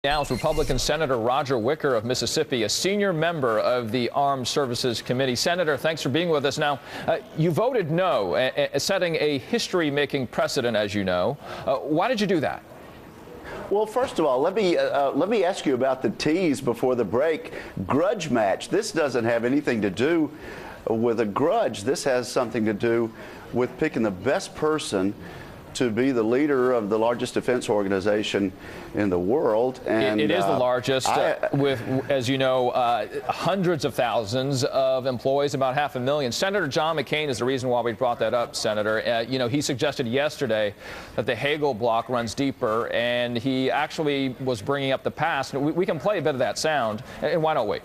Now is Republican Senator Roger Wicker of Mississippi, a senior member of the Armed Services Committee. Senator, thanks for being with us. Now, you voted no, setting a history-making precedent, as you know. Why did you do that? Well, first of all, let me ask you about the tease before the break. Grudge match. This doesn't have anything to do with a grudge. This has something to do with picking the best person to be the leader of the largest defense organization in the world. And it is the largest, with, as you know, hundreds of thousands of employees, about 500,000. Senator John McCain is the reason why we brought that up, Senator. You know, he suggested yesterday that the Hagel block runs deeper, and he actually was bringing up the past. We can play a bit of that sound, and why don't we?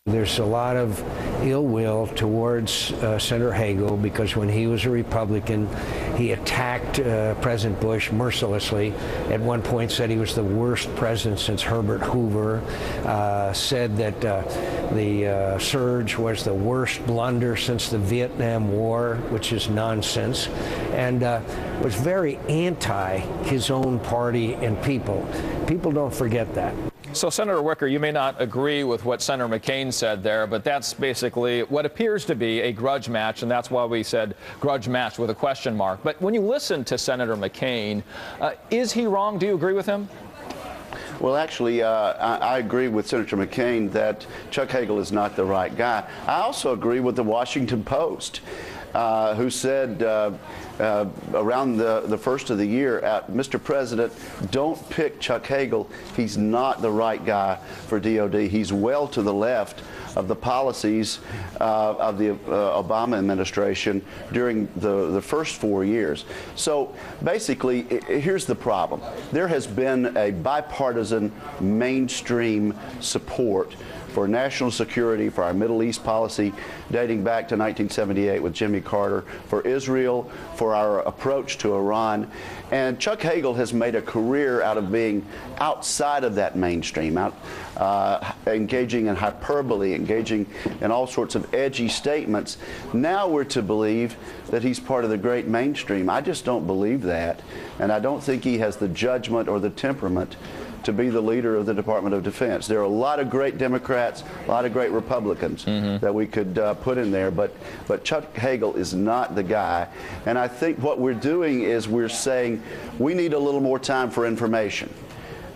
There's a lot of ill will towards Senator Hagel because when he was a Republican, he attacked President Bush mercilessly. At one point said he was the worst president since Herbert Hoover, said that the surge was the worst blunder since the Vietnam War, which is nonsense, and was very anti his own party and people. People don't forget that. So, Senator Wicker, you may not agree with what Senator McCain said there, but that's basically what appears to be a grudge match, and that's why we said grudge match with a question mark. But when you listen to Senator McCain, is he wrong? Do you agree with him? Well, actually, I agree with Senator McCain that Chuck Hagel is not the right guy. I also agree with the Washington Post, who said around the first of the year, Mr. President, don't pick Chuck Hagel. He's not the right guy for DOD. He's well to the left of the policies of the Obama administration during the first 4 years. So basically, here's the problem. There has been a bipartisan mainstream support for national security, for our Middle East policy dating back to 1978 with Jimmy Carter, for Israel, for our approach to Iran. And Chuck Hagel has made a career out of being outside of that mainstream, engaging in hyperbole, engaging in all sorts of edgy statements. Now we're to believe that he's part of the great mainstream. I just don't believe that, and I don't think he has the judgment or the temperament to be the leader of the Department of Defense. There are a lot of great Democrats, a lot of great Republicans that we could put in there, but Chuck Hagel is not the guy. And I think what we're doing is we're saying we need a little more time for information.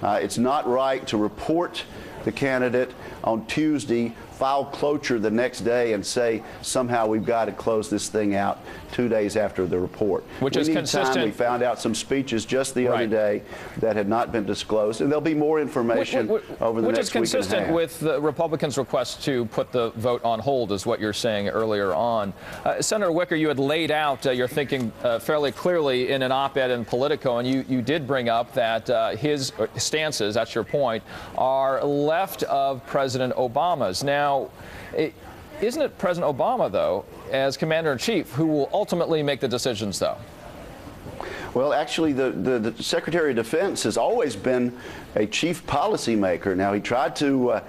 It's not right to report the candidate on Tuesday, file cloture the next day, and say somehow we've got to close this thing out 2 days after the report. Which is consistent. Time. We found out some speeches just the other day that had not been disclosed, and there'll be more information over the next week and a half. Which is consistent with the Republicans' request to put the vote on hold, is what you're saying earlier on. Senator Wicker, you had laid out your thinking fairly clearly in an op-ed in Politico, and you did bring up that his stances, that's your point, are left of President Obama's. Now, isn't it President Obama, though, as Commander-in-Chief, who will ultimately make the decisions, though? Well, actually, the Secretary of Defense has always been a chief policymaker. Now, he tried to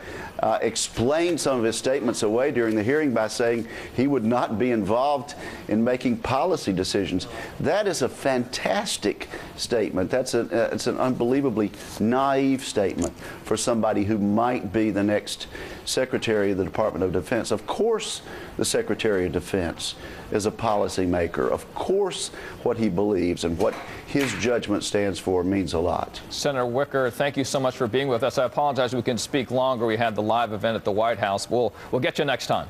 explain some of his statements away during the hearing by saying he would not be involved in making policy decisions. That is a fantastic statement. It's an unbelievably naive statement for somebody who might be the next Secretary of the Department of Defense. Of course, the Secretary of Defense is a policymaker. Of course, what he believes and what his judgment stands for means a lot. Senator Wicker, thank you so much for being with us. I apologize we can speak longer. We had the live event at the White House. We'll get you next time.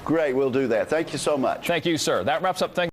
Great, we'll do that. Thank you so much. Thank you, sir. That wraps up things.